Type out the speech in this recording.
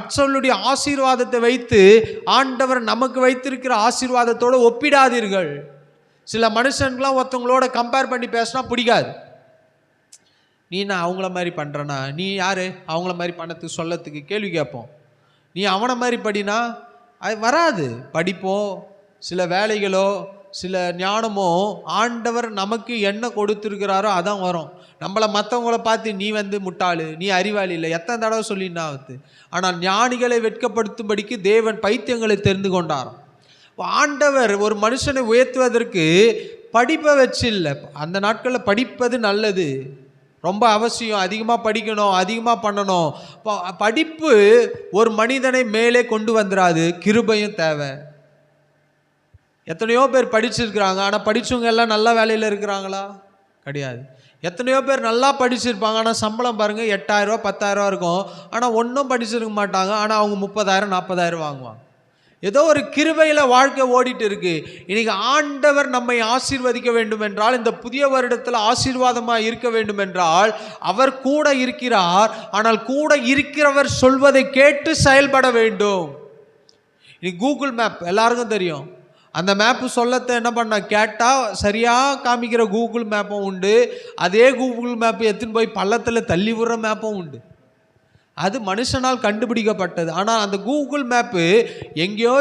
மற்றவர்களுடைய ஆசீர்வாதத்தை வைத்து ஆண்டவர் நமக்கு வைத்திருக்கிற ஆசீர்வாதத்தோடு ஒப்பிடாதீர்கள். சில மனுஷன்களாம் ஒருத்தவங்களோட கம்பேர் பண்ணி பேசினா பிடிக்காது. நீ நான் அவங்கள மாதிரி பண்ணுறனா, நீ யார் அவங்கள மாதிரி பண்ணத்துக்கு சொல்லத்துக்கு கேள்வி கேட்போம். நீ அவனை மாதிரி படினா அது வராது. படிப்போ சில வேலைகளோ சில ஞானமோ ஆண்டவர் நமக்கு என்ன கொடுத்துருக்கிறாரோ அதான் வரும். நம்மளை மற்றவங்கள பார்த்து நீ முட்டாளு, நீ அறிவாளி இல்லை எத்தனை தடவை சொல்லினா ஆனால் ஞானிகளை வெட்கப்படுத்தும்படிக்கு தேவன் பைத்தியங்களை தெரிந்து கொண்டார். ஆண்டவர் ஒரு மனுஷனை உயர்த்துவதற்கு படிப்பை வச்சு இல்லை. அந்த நாட்களில் படிப்பது நல்லது, ரொம்ப அவசியம். அதிகமாக படிக்கணும், அதிகமாக பண்ணணும். படிப்பு ஒரு மனிதனை மேலே கொண்டு வந்துடாது, கிருபையும் தேவை. எத்தனையோ பேர் படிச்சிருக்கிறாங்க, ஆனால் படித்தவங்க எல்லாம் நல்ல வேலையில் இருக்கிறாங்களா? கிடையாது. எத்தனையோ பேர் நல்லா படிச்சிருப்பாங்க, ஆனால் சம்பளம் பாருங்கள் 8,000 ரூபா 10,000 இருக்கும். ஆனால் ஒன்றும் படிச்சிருக்க மாட்டாங்க, ஆனால் அவங்க 30,000 40,000 வாங்குவாங்க. ஏதோ ஒரு கிருபையில் வாழ்க்கை ஓடிட்டு இருக்கு. இன்னைக்கு ஆண்டவர் நம்மை ஆசீர்வதிக்க வேண்டும் என்றால், இந்த புதிய வருடத்தில் ஆசீர்வாதமாக இருக்க வேண்டும் என்றால் அவர் கூட இருக்கிறார். ஆனால் கூட இருக்கிறவர் சொல்வதை கேட்டு செயல்பட வேண்டும். இன்னைக்கு கூகுள் மேப் எல்லாருக்கும் தெரியும். அந்த மேப்பு சொல்லத்தை என்ன பண்ண கேட்டால் சரியாக காமிக்கிற கூகுள் மேப்பும் உண்டு. அதே கூகுள் மேப்பு எடுத்துன்னு போய் பள்ளத்தில் தள்ளி விடுற மேப்பும் உண்டு. அது மனுஷனால் கண்டுபிடிக்கப்பட்டது. ஆனால் அந்த கூகுள் மேப்பு எங்கேயோ